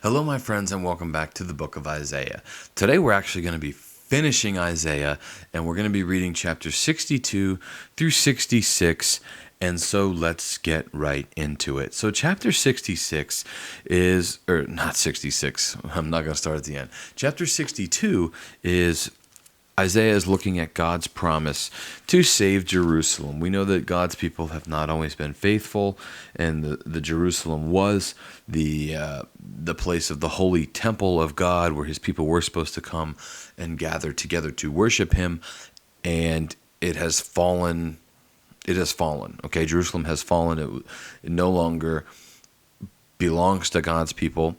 Hello, my friends, and welcome back to the book of Isaiah. Today, we're actually going to be finishing Isaiah, and we're going to be reading chapters 62 through 66. And so let's get right into it. So, chapter 66 is, or not 66, I'm not going to start at the end. Chapter 62 is Isaiah is looking at God's promise to save Jerusalem. We know that God's people have not always been faithful, and the Jerusalem was the place of the holy temple of God, where His people were supposed to come and gather together to worship Him. And it has fallen. It has fallen. Okay, Jerusalem has fallen. It no longer belongs to God's people,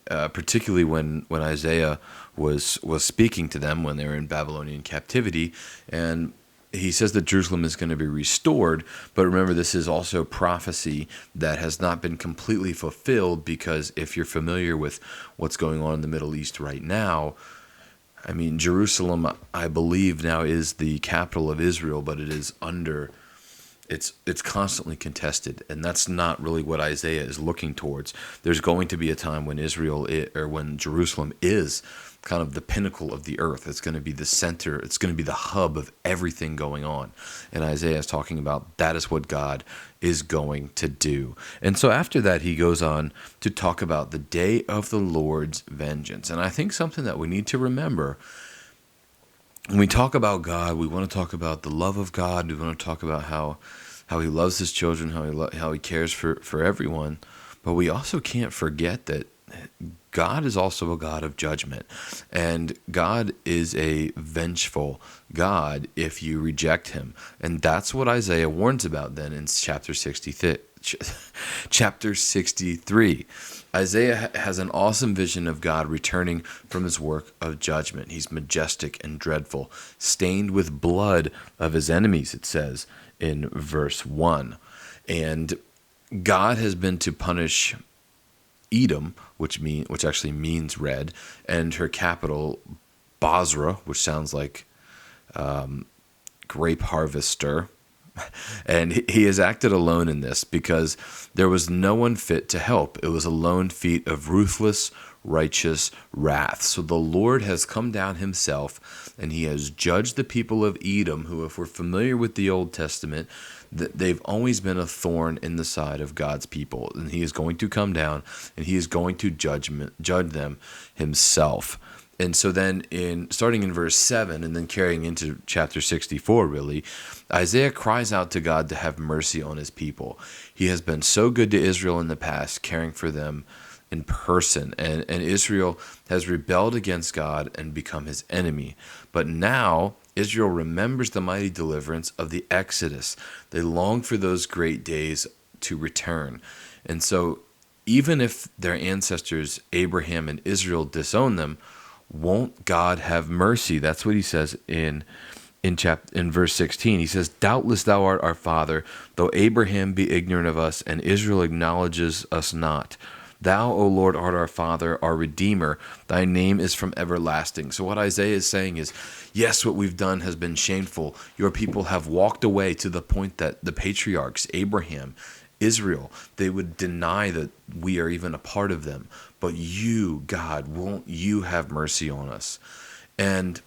particularly when Isaiah was speaking to them when they were in Babylonian captivity. And he says that Jerusalem is going to be restored. But remember, this is also prophecy that has not been completely fulfilled, because if you're familiar with what's going on in the Middle East right now, I mean, Jerusalem, I believe now is the capital of Israel, but it is under it's constantly contested, and that's not really what Isaiah is looking towards. There's going to be a time when when Jerusalem is kind of the pinnacle of the earth. It's going to be the center. It's going to be the hub of everything going on. And Isaiah is talking about that is what God is going to do. And so after that, he goes on to talk about the day of the Lord's vengeance. And I think something that we need to remember when we talk about God, we want to talk about the love of God. We want to talk about how He loves His children, how He cares for everyone. But we also can't forget that God is also a God of judgment. And God is a vengeful God if you reject Him. And that's what Isaiah warns about then in chapter 63. Isaiah has an awesome vision of God returning from His work of judgment. He's majestic and dreadful, stained with blood of His enemies, it says in verse 1. And God has been to punish Edom, which actually means red, and her capital, Basra, which sounds like grape harvester. And he has acted alone in this because there was no one fit to help. It was a lone feat of ruthless, righteous wrath. So the Lord has come down Himself, and He has judged the people of Edom, who, if we're familiar with the Old Testament, they've always been a thorn in the side of God's people. And He is going to come down, and He is going to judge them Himself. And so then, starting in verse 7 and then carrying into chapter 64, really, Isaiah cries out to God to have mercy on His people. He has been so good to Israel in the past, caring for them in person. And Israel has rebelled against God and become His enemy. But now, Israel remembers the mighty deliverance of the Exodus. They long for those great days to return. And so, even if their ancestors, Abraham and Israel, disown them, won't God have mercy? That's what he says in verse 16. He says, "Doubtless thou art our father, though Abraham be ignorant of us, and Israel acknowledges us not. Thou, O Lord, art our Father, our Redeemer. Thy name is from everlasting." So what Isaiah is saying is, yes, what we've done has been shameful. Your people have walked away to the point that the patriarchs, Abraham, Israel, they would deny that we are even a part of them. But you, God, won't you have mercy on us? And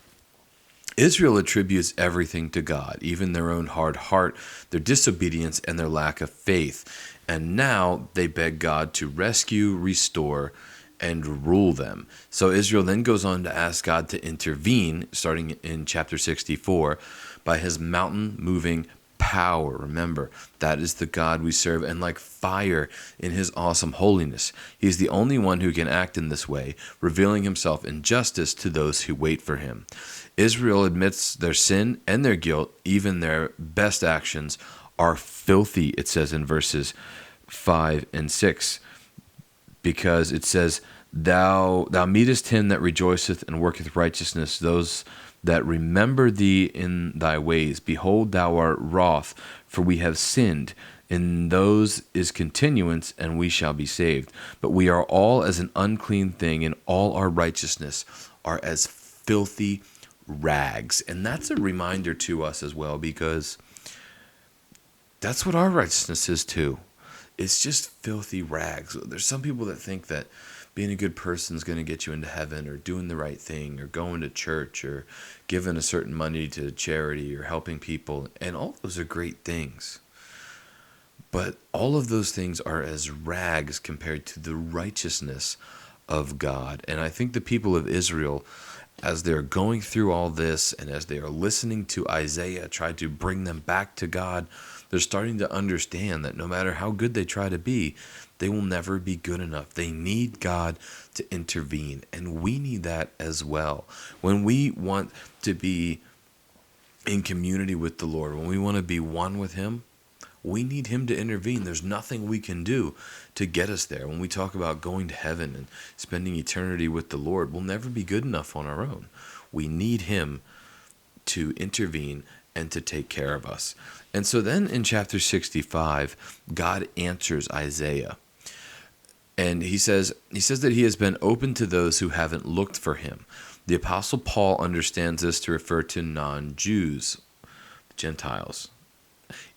Israel attributes everything to God, even their own hard heart, their disobedience, and their lack of faith. And now they beg God to rescue, restore, and rule them. So Israel then goes on to ask God to intervene, starting in chapter 64, by His mountain-moving power. Remember, that is the God we serve, and like fire in His awesome holiness. He's the only one who can act in this way, revealing Himself in justice to those who wait for Him. Israel admits their sin and their guilt. Even their best actions are filthy, it says in verses 5 and 6, because it says, Thou meetest him that rejoiceth and worketh righteousness, those that remember thee in thy ways. Behold, thou art wroth, for we have sinned. In those is continuance, and we shall be saved. But we are all as an unclean thing, and all our righteousness are as filthy rags. And that's a reminder to us as well, because that's what our righteousness is too. it's just filthy rags. There's some people that think that being a good person is going to get you into heaven, or doing the right thing, or going to church, or giving a certain money to charity, or helping people. And all those are great things. But all of those things are as rags compared to the righteousness of God. And I think the people of Israel, as they're going through all this and as they are listening to Isaiah try to bring them back to God, they're starting to understand that no matter how good they try to be, they will never be good enough. They need God to intervene, and we need that as well. When we want to be in community with the Lord, when we want to be one with Him, we need Him to intervene. There's nothing we can do to get us there. When we talk about going to heaven and spending eternity with the Lord, we'll never be good enough on our own. We need Him to intervene and to take care of us. And so then in chapter 65, God answers Isaiah. And he says that He has been open to those who haven't looked for Him. The Apostle Paul understands this to refer to non-Jews, Gentiles.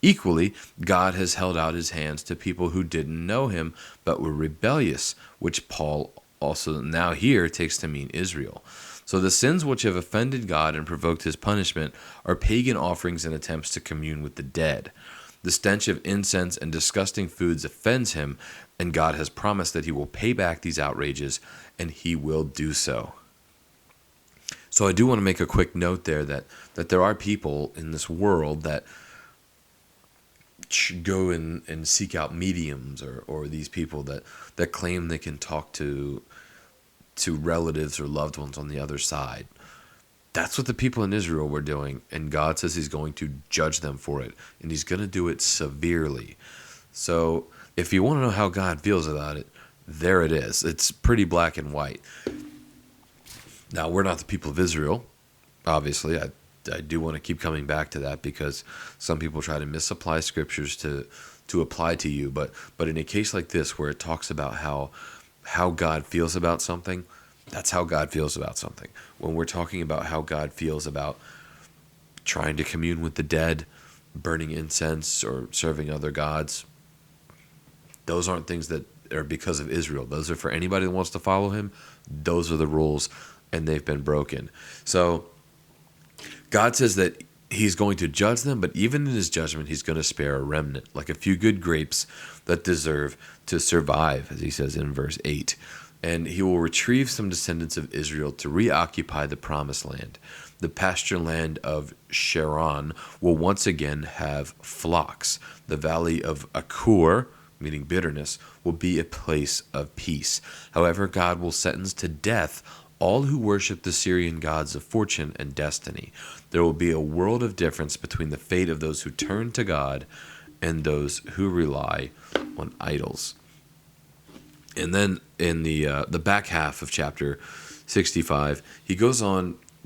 Equally, God has held out His hands to people who didn't know Him but were rebellious, which Paul also now here takes to mean Israel. So the sins which have offended God and provoked His punishment are pagan offerings and attempts to commune with the dead. The stench of incense and disgusting foods offends Him, and God has promised that He will pay back these outrages, and He will do so. So I do want to make a quick note there that there are people in this world that go and seek out mediums, or these people that claim they can talk to relatives or loved ones on the other side. That's what the people in Israel were doing, and God says He's going to judge them for it, and He's going to do it severely. So if you want to know how God feels about it, there it is. It's pretty black and white. Now, we're not the people of Israel, obviously. I do want to keep coming back to that, because some people try to misapply scriptures to apply to you. But in a case like this, where it talks about how God feels about something, that's how God feels about something. When we're talking about how God feels about trying to commune with the dead, burning incense, or serving other gods, those aren't things that are because of Israel. Those are for anybody that wants to follow Him. Those are the rules, and they've been broken. So God says that He's going to judge them, but even in His judgment, He's going to spare a remnant, like a few good grapes that deserve to survive, as He says in verse 8. And He will retrieve some descendants of Israel to reoccupy the promised land. The pasture land of Sharon will once again have flocks. The valley of Achor, meaning bitterness, will be a place of peace. However, God will sentence to death all who worship the Syrian gods of fortune and destiny. There will be a world of difference between the fate of those who turn to God and those who rely on idols. And then in the back half of chapter 65,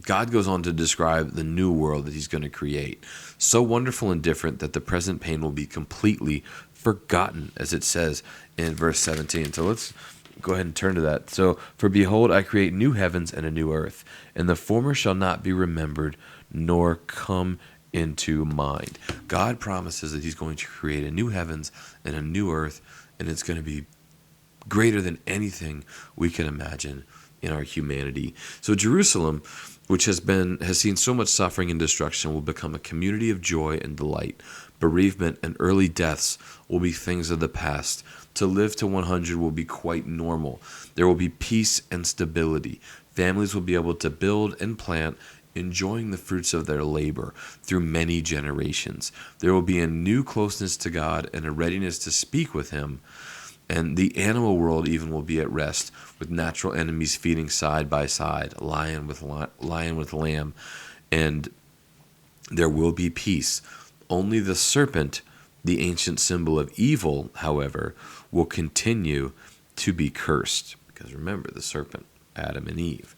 God goes on to describe the new world that He's going to create. So wonderful and different that the present pain will be completely forgotten, as it says in verse 17. So let's go ahead and turn to that. So, for behold, I create new heavens and a new earth, and the former shall not be remembered, nor come into mind. God promises that He's going to create a new heavens and a new earth, and it's going to be greater than anything we can imagine in our humanity. So Jerusalem, which has seen so much suffering and destruction, will become a community of joy and delight. Bereavement and early deaths will be things of the past. To live to 100 will be quite normal. There will be peace and stability. Families will be able to build and plant, enjoying the fruits of their labor through many generations. There will be a new closeness to God and a readiness to speak with Him. And the animal world even will be at rest, with natural enemies feeding side by side, lion with lamb, and there will be peace. Only the serpent, the ancient symbol of evil, however, will continue to be cursed. Because remember, the serpent, Adam and Eve.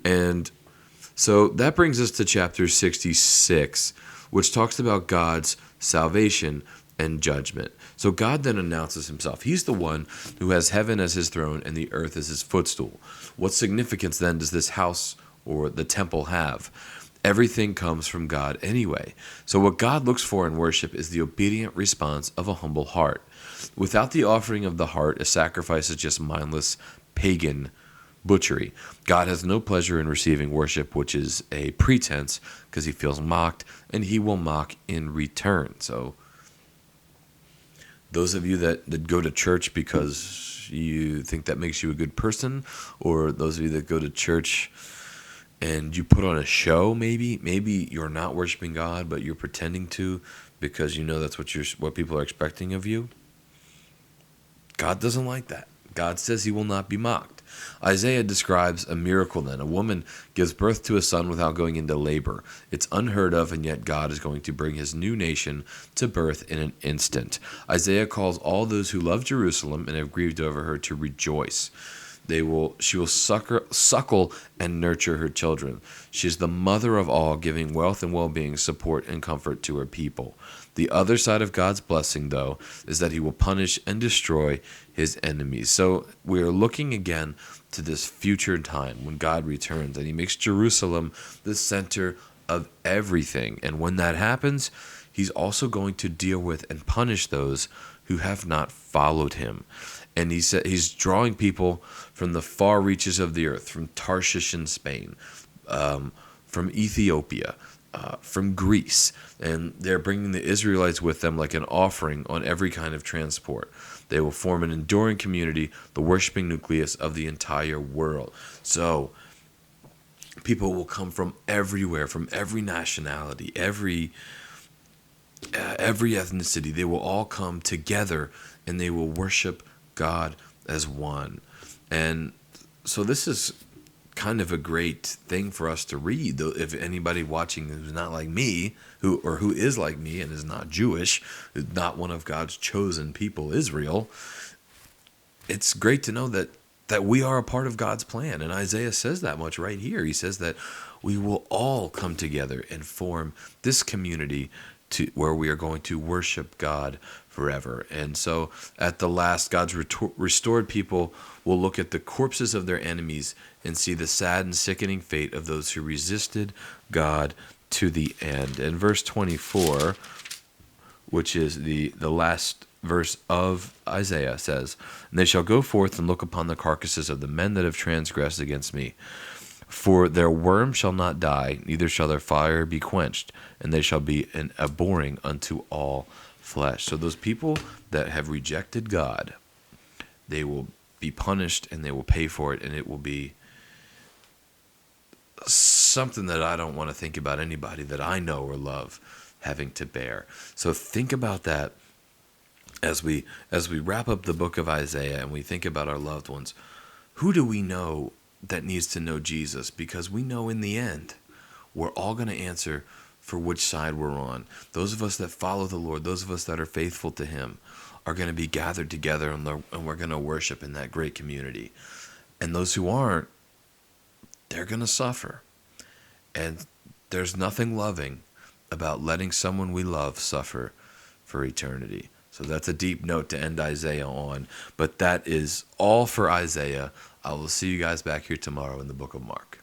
And so that brings us to chapter 66, which talks about God's salvation and judgment. So God then announces Himself. He's the one who has heaven as His throne and the earth as His footstool. What significance then does this house or the temple have? Everything comes from God anyway. So what God looks for in worship is the obedient response of a humble heart. Without the offering of the heart, a sacrifice is just mindless pagan butchery. God has no pleasure in receiving worship, which is a pretense, because he feels mocked, and he will mock in return. So those of you that go to church because you think that makes you a good person, or those of you that go to church and you put on a show, maybe you're not worshiping God, but you're pretending to because you know that's what people are expecting of you. God doesn't like that. God says he will not be mocked. Isaiah describes a miracle then. A woman gives birth to a son without going into labor. It's unheard of, and yet God is going to bring his new nation to birth in an instant. Isaiah calls all those who love Jerusalem and have grieved over her to rejoice. She will suckle and nurture her children. She is the mother of all, giving wealth and well-being, support and comfort to her people. The other side of God's blessing, though, is that he will punish and destroy his enemies. So we are looking again to this future time when God returns, and he makes Jerusalem the center of everything. And when that happens, he's also going to deal with and punish those who have not followed him. And he said he's drawing people from the far reaches of the earth, from Tarshish in Spain, from Ethiopia, from Greece. And they're bringing the Israelites with them like an offering on every kind of transport. They will form an enduring community, the worshiping nucleus of the entire world. So people will come from everywhere, from every nationality, every ethnicity. They will all come together and they will worship God as one. And so this is kind of a great thing for us to read. Though, if anybody watching who's not like me, who is like me and is not Jewish, not one of God's chosen people, Israel, it's great to know that we are a part of God's plan. And Isaiah says that much right here. He says that we will all come together and form this community where we are going to worship God forever. And so at the last, God's restored people will look at the corpses of their enemies and see the sad and sickening fate of those who resisted God to the end. And verse 24, which is the last verse of Isaiah, says, "And they shall go forth and look upon the carcasses of the men that have transgressed against me. For their worm shall not die, neither shall their fire be quenched, and they shall be an abhorring unto all flesh." So those people that have rejected God, they will be punished and they will pay for it, and it will be something that I don't want to think about anybody that I know or love having to bear. So think about that as we wrap up the book of Isaiah and we think about our loved ones. Who do we know that needs to know Jesus? Because we know in the end, we're all going to answer for which side we're on. Those of us that follow the Lord, those of us that are faithful to him, are going to be gathered together and we're going to worship in that great community. And those who aren't, they're going to suffer. And there's nothing loving about letting someone we love suffer for eternity. So that's a deep note to end Isaiah on. But that is all for Isaiah. I will see you guys back here tomorrow in the book of Mark.